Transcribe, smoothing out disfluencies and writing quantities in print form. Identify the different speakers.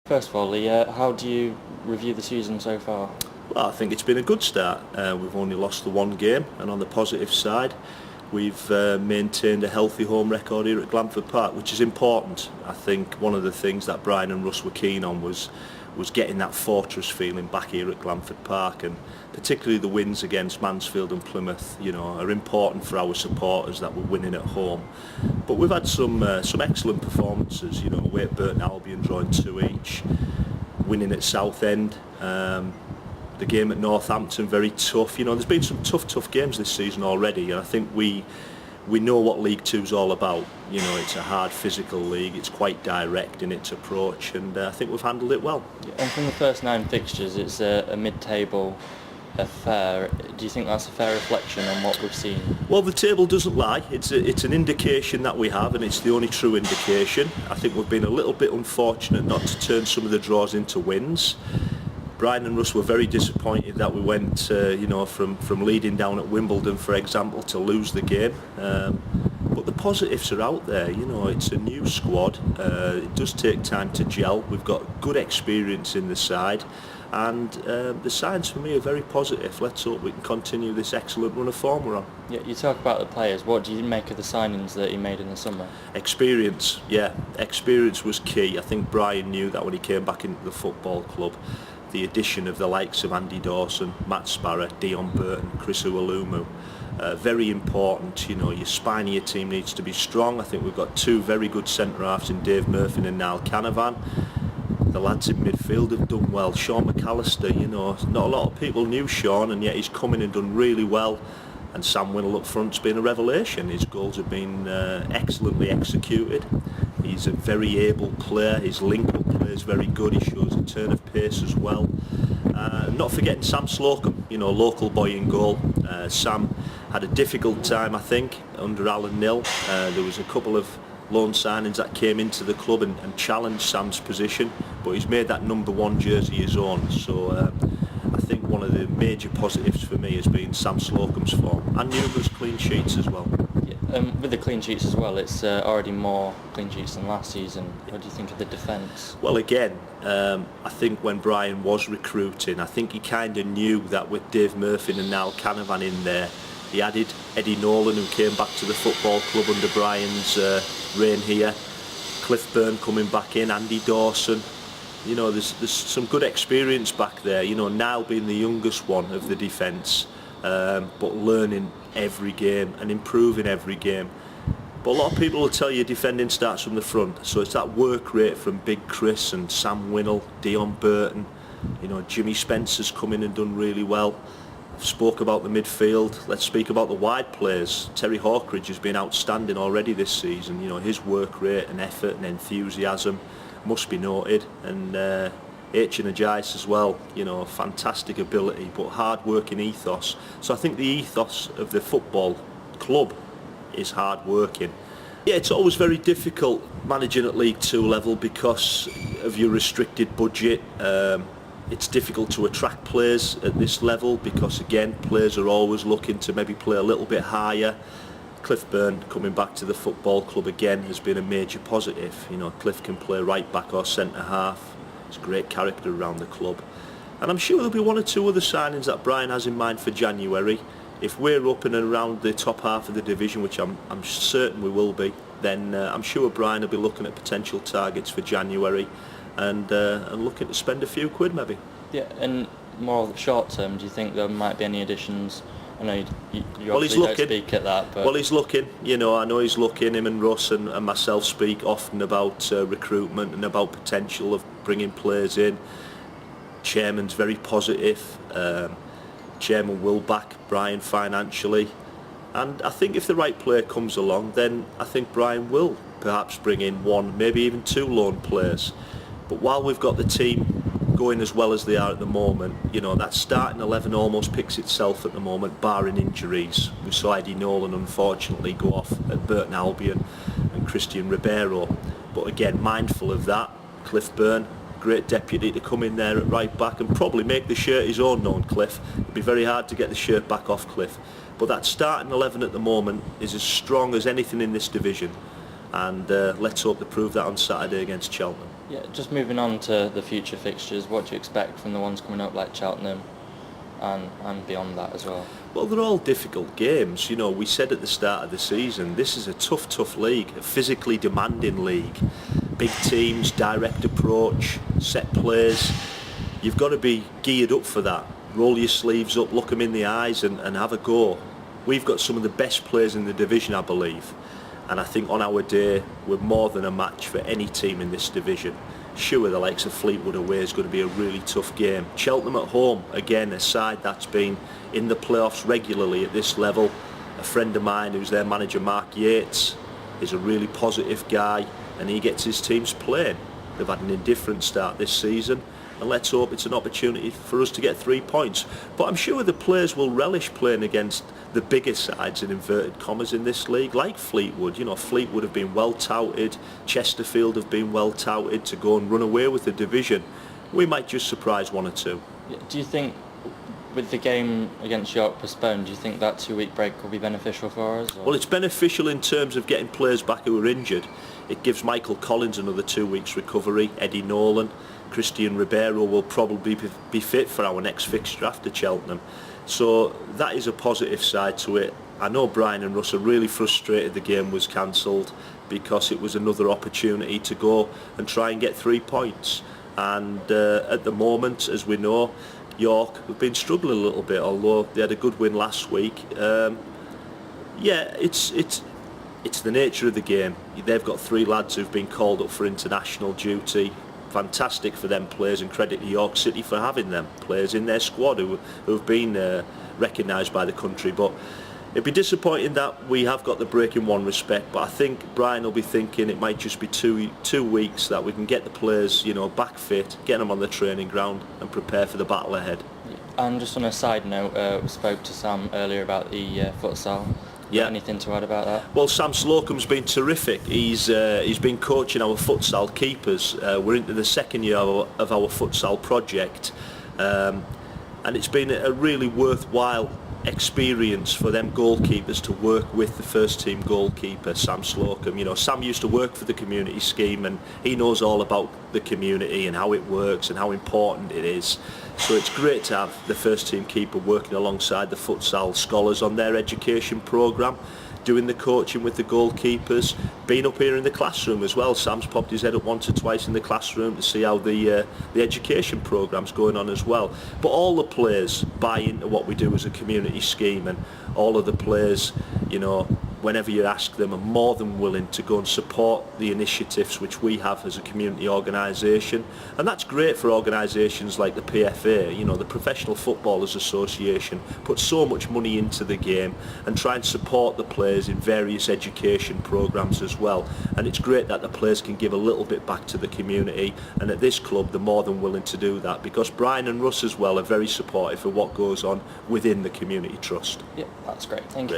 Speaker 1: First of all, Lee, how do you review the season so far?
Speaker 2: Well, I think it's been a good start. We've only lost the one game, and on the positive side, we've maintained a healthy home record here at Glanford Park, which is important. I think one of the things that Brian and Russ were keen on was getting that fortress feeling back here at Glanford Park, and particularly the wins against Mansfield and Plymouth, are important for our supporters that we're winning at home. But we've had some excellent performances. Away at Burton Albion drawing 2 each, winning at Southend. The game at Northampton very tough. There's been some tough games this season already, and I think we know what League Two's all about. It's a hard physical league. It's quite direct in its approach, and I think we've handled it well.
Speaker 1: And from the first 9 fixtures, it's a mid-table affair. Do you think that's a fair reflection on what we've seen?
Speaker 2: Well, the table doesn't lie. It's an indication that we have, and it's the only true indication. I think we've been a little bit unfortunate not to turn some of the draws into wins. Brian and Russ were very disappointed that we went, from leading down at Wimbledon, for example, to lose the game. But the positives are out there. It's a new squad. It does take time to gel. We've got good experience in the side, and the signs for me are very positive. Let's hope we can continue this excellent run of form we're on.
Speaker 1: Yeah, you talk about the players. What do you make of the signings that he made in the summer?
Speaker 2: Experience, yeah. Experience was key. I think Brian knew that when he came back into the football club. The addition of the likes of Andy Dawson, Matt Sparrow, Dion Burton, Chris Uwalumu, very important. Your spine of your team needs to be strong. I think we've got 2 very good centre-halves in Dave Murphy and Niall Canavan. The lads in midfield have done well. Sean McAllister, not a lot of people knew Sean, and yet he's come in and done really well. And Sam Winnell up front's been a revelation. His goals have been excellently executed. He's a very able player. His link-up play is very good. He shows a turn of pace as well. Not forgetting Sam Slocum, local boy in goal. Sam had a difficult time, I think, under Alan Nill. There was a couple of loan signings that came into the club and challenged Sam's position, but he's made that number 1 jersey his own. So I think one of the major positives for me has been Sam Slocum's form, and numerous clean sheets as well.
Speaker 1: With the clean sheets as well, it's already more clean sheets than last season. What do you think of the defence?
Speaker 2: Well, again, I think when Brian was recruiting, I think he kind of knew that with Dave Murphy and Niall Canavan in there, he added Eddie Nolan, who came back to the football club under Brian's reign here, Cliff Byrne coming back in, Andy Dawson. There's some good experience back there. Niall being the youngest one of the defence, but learning every game and improving every game. But a lot of people will tell you defending starts from the front, so it's that work rate from Big Chris and Sam Winnell, Dion Burton. Jimmy Spencer's come in and done really well. I've spoke about the midfield. Let's speak about the wide players. Terry Hawkridge has been outstanding already this season. His work rate and effort and enthusiasm must be noted, and H and Agice as well. Fantastic ability, but hard working ethos. So I think the ethos of the football club is hard working. Yeah, it's always very difficult managing at League 2 level because of your restricted budget. It's difficult to attract players at this level because, again, players are always looking to maybe play a little bit higher. Cliff Byrne coming back to the football club again has been a major positive. Cliff can play right back or centre half. He's a great character around the club. And I'm sure there'll be 1 or 2 other signings that Brian has in mind for January. If we're up and around the top half of the division, which I'm certain we will be, then I'm sure Brian will be looking at potential targets for January and looking to spend a few quid maybe.
Speaker 1: Yeah, and more short term, do you think there might be any additions? I know you
Speaker 2: well,
Speaker 1: obviously don't speak at that, but...
Speaker 2: Well, he's looking. I know he's looking. Him and Russ and myself speak often about recruitment and about potential of bringing players in. Chairman's very positive. Chairman will back Brian financially. And I think if the right player comes along, then I think Brian will perhaps bring in 1, maybe even 2 loan players. But while we've got the team going as well as they are at the moment, that starting 11 almost picks itself at the moment, barring injuries. We saw Eddie Nolan unfortunately go off at Burton Albion and Christian Ribeiro. But again, mindful of that, Cliff Byrne, great deputy to come in there at right back and probably make the shirt his own, known Cliff. It'd be very hard to get the shirt back off Cliff. But that starting 11 at the moment is as strong as anything in this division. And let's hope to prove that on Saturday against Cheltenham.
Speaker 1: Yeah, just moving on to the future fixtures, what do you expect from the ones coming up like Cheltenham and beyond that as well?
Speaker 2: Well, they're all difficult games. You know, we said at the start of the season, this is a tough league, a physically demanding league. Big teams, direct approach, set plays. You've got to be geared up for that. Roll your sleeves up, look them in the eyes and have a go. We've got some of the best players in the division, I believe. And I think on our day, we're more than a match for any team in this division. Sure, the likes of Fleetwood away is going to be a really tough game. Cheltenham at home, again, a side that's been in the playoffs regularly at this level. A friend of mine who's their manager, Mark Yates, is a really positive guy and he gets his teams playing. They've had an indifferent start this season and let's hope it's an opportunity for us to get 3 points. But I'm sure the players will relish playing against the bigger sides in inverted commas in this league, like Fleetwood. You know, Fleetwood have been well touted, Chesterfield have been well touted to go and run away with the division. We might just surprise 1 or 2.
Speaker 1: Do you think with the game against York postponed, do you think that 2-week break will be beneficial for us? Or?
Speaker 2: Well, it's beneficial in terms of getting players back who are injured. It gives Michael Collins another 2 weeks recovery, Eddie Nolan, Christian Ribeiro will probably be fit for our next fixture after Cheltenham. So that is a positive side to it. I know Brian and Russ are really frustrated the game was cancelled because it was another opportunity to go and try and get 3 points. And at the moment, as we know, York have been struggling a little bit, although they had a good win last week. Yeah, it's the nature of the game. They've got 3 lads who've been called up for international duty. Fantastic for them players, and credit to York City for having them players in their squad who have been recognised by the country. But it'd be disappointing that we have got the break in one respect, but I think Brian will be thinking it might just be two weeks that we can get the players, you know, back fit, get them on the training ground and prepare for the battle ahead.
Speaker 1: And just on a side note, we spoke to Sam earlier about the futsal.
Speaker 2: Yeah.
Speaker 1: Anything to add about that?
Speaker 2: Well, Sam Slocum's been terrific. He's been coaching our futsal keepers. We're into the 2nd year of our futsal project, and it's been a really worthwhile experience for them goalkeepers to work with the first team goalkeeper, Sam Slocum. You know, Sam used to work for the community scheme and he knows all about the community and how it works and how important it is. So it's great to have the first team keeper working alongside the futsal scholars on their education programme, doing the coaching with the goalkeepers, being up here in the classroom as well. Sam's popped his head up once or twice in the classroom to see how the education programme's going on as well. But all the players buy into what we do as a community scheme, and all of the players, you know, whenever you ask them, are more than willing to go and support the initiatives which we have as a community organisation. And that's great for organisations like the PFA, you know, the Professional Footballers Association, put so much money into the game and try and support the players in various education programmes as well. And it's great that the players can give a little bit back to the community, and at this club they're more than willing to do that because Brian and Russ as well are very supportive of what goes on within the community trust.
Speaker 1: Yeah, that's great. Thank you.